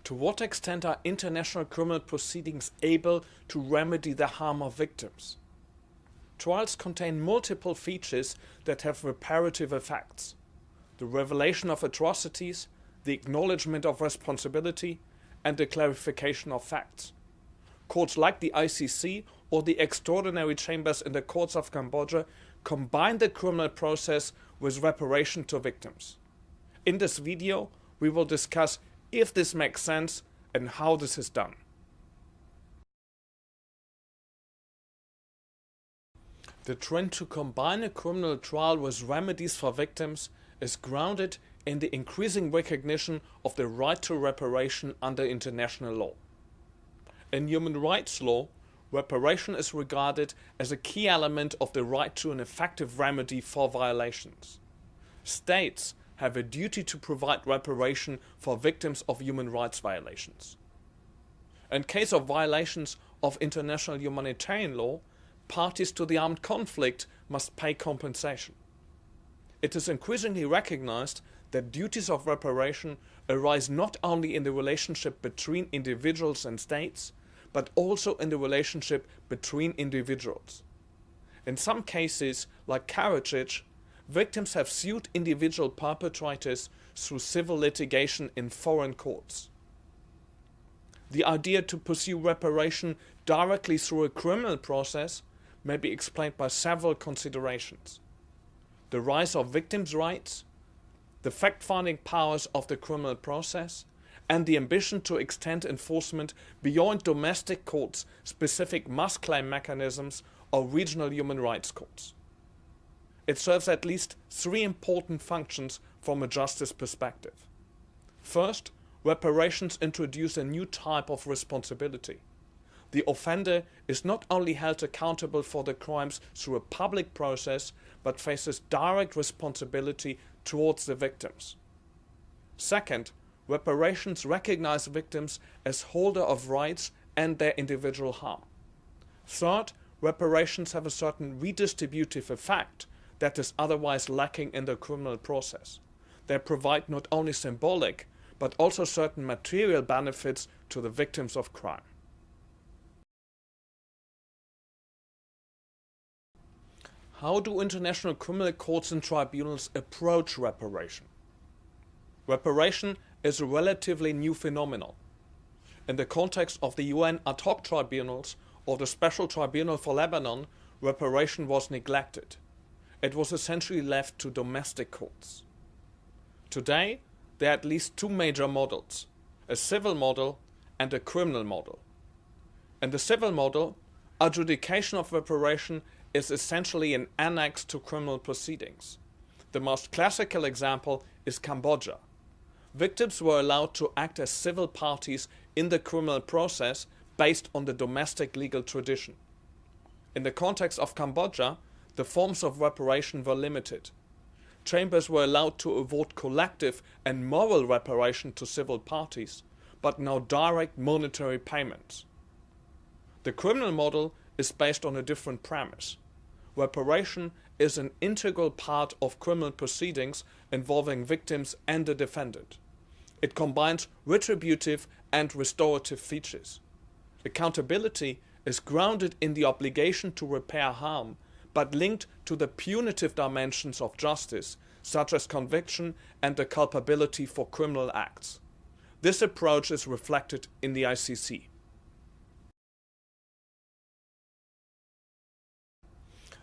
To what extent are international criminal proceedings able to remedy the harm of victims? Trials contain multiple features that have reparative effects: the revelation of atrocities, the acknowledgement of responsibility, and the clarification of facts. Courts like the ICC or the extraordinary chambers in the courts of Cambodia combine the criminal process with reparation to victims. In this video, we will discuss if this makes sense and how this is done. The trend to combine a criminal trial with remedies for victims is grounded in the increasing recognition of the right to reparation under international law. In human rights law, reparation is regarded as a key element of the right to an effective remedy for violations. States have a duty to provide reparation for victims of human rights violations. In case of violations of international humanitarian law, parties to the armed conflict must pay compensation. It is increasingly recognized that duties of reparation arise not only in the relationship between individuals and states, but also in the relationship between individuals. In some cases, like Karadzic, victims have sued individual perpetrators through civil litigation in foreign courts. The idea to pursue reparation directly through a criminal process may be explained by several considerations: the rise of victims' rights, the fact-finding powers of the criminal process, and the ambition to extend enforcement beyond domestic courts, specific must claim mechanisms, or regional human rights courts. It serves at least three important functions from a justice perspective. First, reparations introduce a new type of responsibility. The offender is not only held accountable for the crimes through a public process, but faces direct responsibility towards the victims. Second, reparations recognize victims as holder of rights and their individual harm. Third, reparations have a certain redistributive effect that is otherwise lacking in the criminal process. They provide not only symbolic, but also certain material benefits to the victims of crime. How do international criminal courts and tribunals approach reparation? Reparation is a relatively new phenomenon. In the context of the UN ad hoc tribunals or the Special Tribunal for Lebanon, reparation was neglected. It was essentially left to domestic courts. Today, there are at least two major models: a civil model and a criminal model. In the civil model, adjudication of reparation is essentially an annex to criminal proceedings. The most classical example is Cambodia. Victims were allowed to act as civil parties in the criminal process based on the domestic legal tradition. In the context of Cambodia, the forms of reparation were limited. Chambers were allowed to award collective and moral reparation to civil parties, but no direct monetary payments. The criminal model is based on a different premise. Reparation is an integral part of criminal proceedings involving victims and the defendant. It combines retributive and restorative features. Accountability is grounded in the obligation to repair harm, but linked to the punitive dimensions of justice, such as conviction and the culpability for criminal acts. This approach is reflected in the ICC.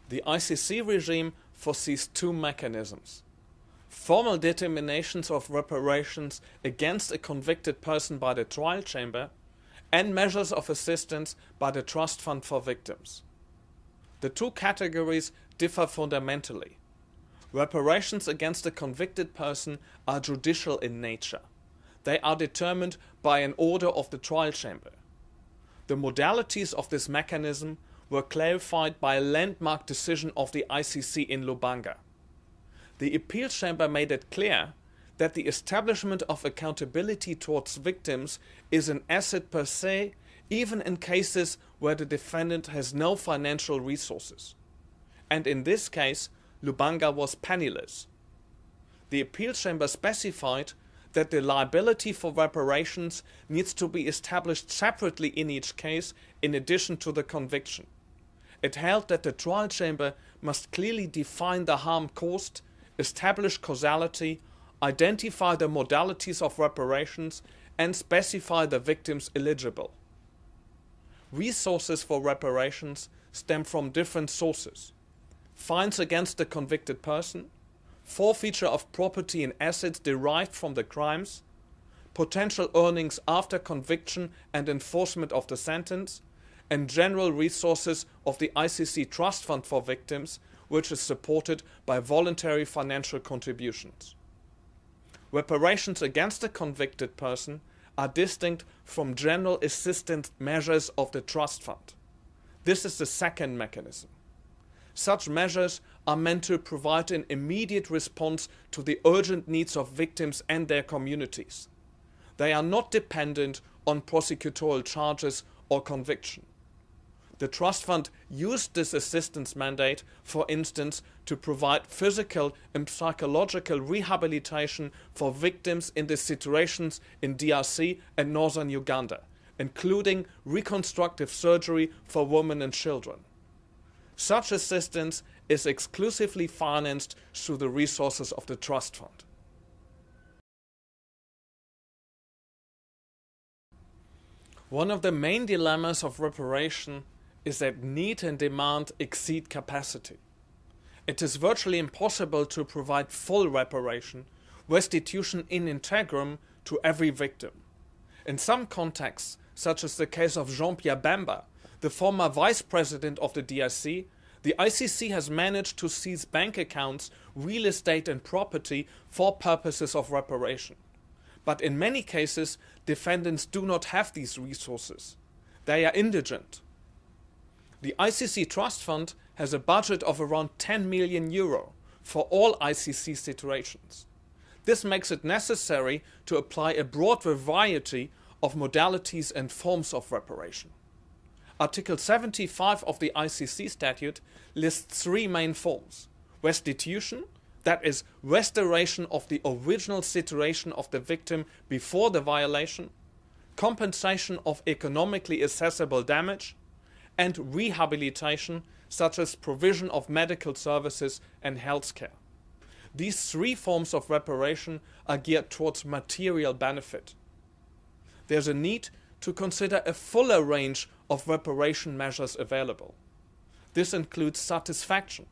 The ICC regime foresees two mechanisms: formal determinations of reparations against a convicted person by the trial chamber, and measures of assistance by the Trust Fund for victims. The two categories differ fundamentally. Reparations against a convicted person are judicial in nature. They are determined by an order of the trial chamber. The modalities of this mechanism were clarified by a landmark decision of the ICC in Lubanga. The appeal chamber made it clear that the establishment of accountability towards victims is an asset per se, even in cases where the defendant has no financial resources. And in this case, Lubanga was penniless. The appeal chamber specified that the liability for reparations needs to be established separately in each case in addition to the conviction. It held that the trial chamber must clearly define the harm caused, establish causality, identify the modalities of reparations, and specify the victims eligible. Resources for reparations stem from different sources: fines against the convicted person, forfeiture of property and assets derived from the crimes, potential earnings after conviction and enforcement of the sentence, and general resources of the ICC Trust Fund for victims, which is supported by voluntary financial contributions. Reparations against the convicted person are distinct from general assistance measures of the Trust Fund. This is the second mechanism. Such measures are meant to provide an immediate response to the urgent needs of victims and their communities. They are not dependent on prosecutorial charges or conviction. The Trust Fund used this assistance mandate, for instance, to provide physical and psychological rehabilitation for victims in the situations in DRC and northern Uganda, including reconstructive surgery for women and children. Such assistance is exclusively financed through the resources of the Trust Fund. One of the main dilemmas of reparation is that need and demand exceed capacity. It is virtually impossible to provide full reparation, restitution in integrum, to every victim. In some contexts, such as the case of Jean-Pierre Bemba, the former vice president of the DRC, the ICC has managed to seize bank accounts, real estate and property for purposes of reparation. But in many cases, defendants do not have these resources. They are indigent. The ICC Trust Fund has a budget of around 10 million euro for all ICC situations. This makes it necessary to apply a broad variety of modalities and forms of reparation. Article 75 of the ICC Statute lists three main forms: restitution, that is, restoration of the original situation of the victim before the violation; compensation of economically accessible damage; and rehabilitation, such as provision of medical services and health care. These three forms of reparation are geared towards material benefit. There's a need to consider a fuller range of reparation measures available. This includes satisfaction,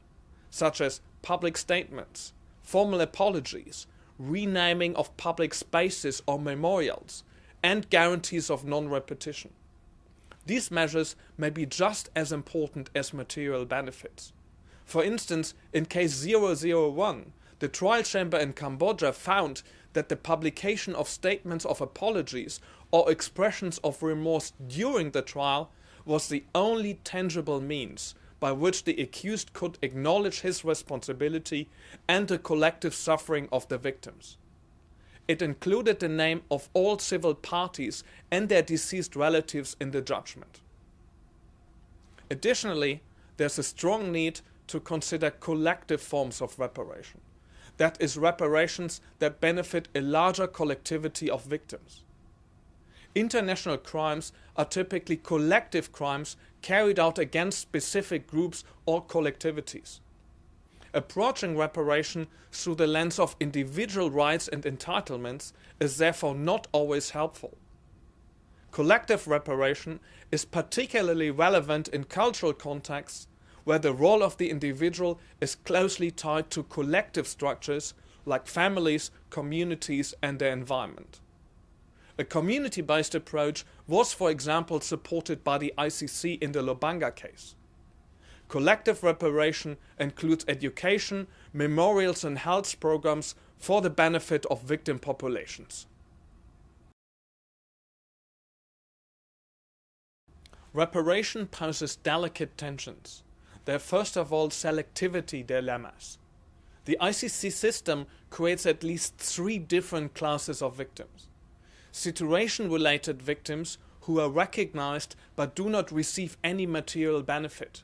such as public statements, formal apologies, renaming of public spaces or memorials, and guarantees of non-repetition. These measures may be just as important as material benefits. For instance, in case 001, the trial chamber in Cambodia found that the publication of statements of apologies or expressions of remorse during the trial was the only tangible means by which the accused could acknowledge his responsibility and the collective suffering of the victims. It included the name of all civil parties and their deceased relatives in the judgment. Additionally, there's a strong need to consider collective forms of reparation. That is, reparations that benefit a larger collectivity of victims. International crimes are typically collective crimes carried out against specific groups or collectivities. Approaching reparation through the lens of individual rights and entitlements is therefore not always helpful. Collective reparation is particularly relevant in cultural contexts where the role of the individual is closely tied to collective structures like families, communities, and their environment. A community-based approach was, for example, supported by the ICC in the Lubanga case. Collective reparation includes education, memorials and health programs for the benefit of victim populations. Reparation poses delicate tensions. There are first of all selectivity dilemmas. The ICC system creates at least three different classes of victims. Situation-related victims who are recognized but do not receive any material benefit.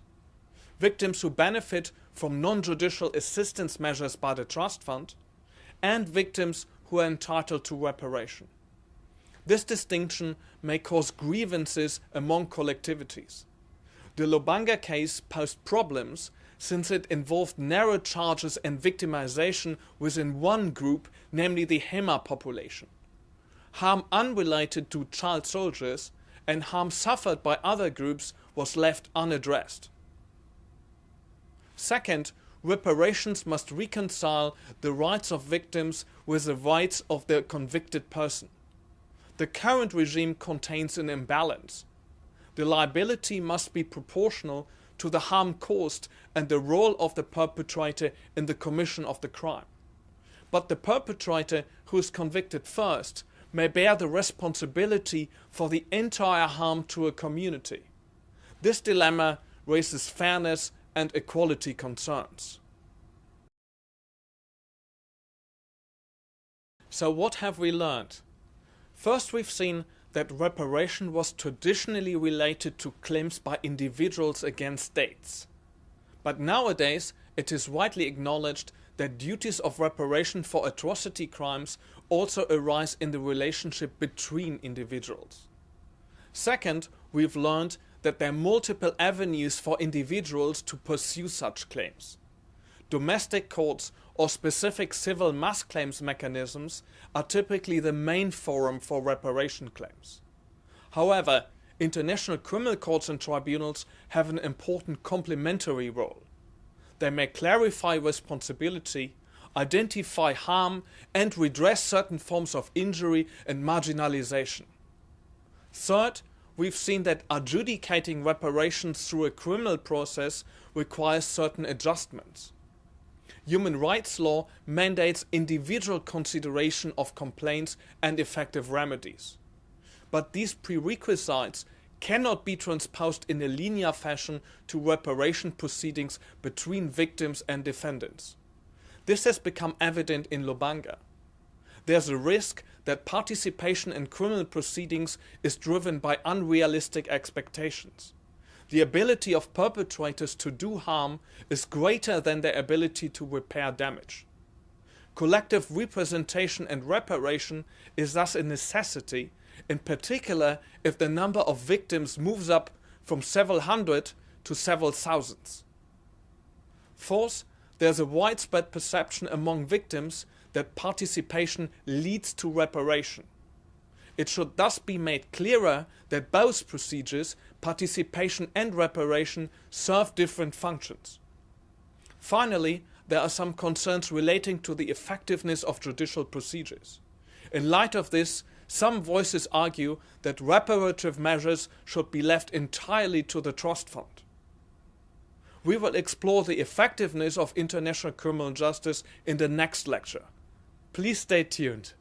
Victims who benefit from non-judicial assistance measures by the Trust Fund, and victims who are entitled to reparation. This distinction may cause grievances among collectivities. The Lubanga case posed problems since it involved narrow charges and victimization within one group, namely the Hema population. Harm unrelated to child soldiers and harm suffered by other groups was left unaddressed. Second, reparations must reconcile the rights of victims with the rights of the convicted person. The current regime contains an imbalance. The liability must be proportional to the harm caused and the role of the perpetrator in the commission of the crime. But the perpetrator who is convicted first may bear the responsibility for the entire harm to a community. This dilemma raises fairness and equality concerns. So what have we learned? First, we've seen that reparation was traditionally related to claims by individuals against states. But nowadays, it is widely acknowledged that duties of reparation for atrocity crimes also arise in the relationship between individuals. Second, we've learned that there are multiple avenues for individuals to pursue such claims. Domestic courts or specific civil mass claims mechanisms are typically the main forum for reparation claims. However, international criminal courts and tribunals have an important complementary role. They may clarify responsibility, identify harm, and redress certain forms of injury and marginalization. Third, we've seen that adjudicating reparations through a criminal process requires certain adjustments. Human rights law mandates individual consideration of complaints and effective remedies. But these prerequisites cannot be transposed in a linear fashion to reparation proceedings between victims and defendants. This has become evident in Lubanga. There's a risk that participation in criminal proceedings is driven by unrealistic expectations. The ability of perpetrators to do harm is greater than their ability to repair damage. Collective representation and reparation is thus a necessity, in particular if the number of victims moves up from several hundred to several thousands. Fourth, there's a widespread perception among victims that participation leads to reparation. It should thus be made clearer that both procedures, participation and reparation, serve different functions. Finally, there are some concerns relating to the effectiveness of judicial procedures. In light of this, some voices argue that reparative measures should be left entirely to the Trust Fund. We will explore the effectiveness of international criminal justice in the next lecture. Please stay tuned.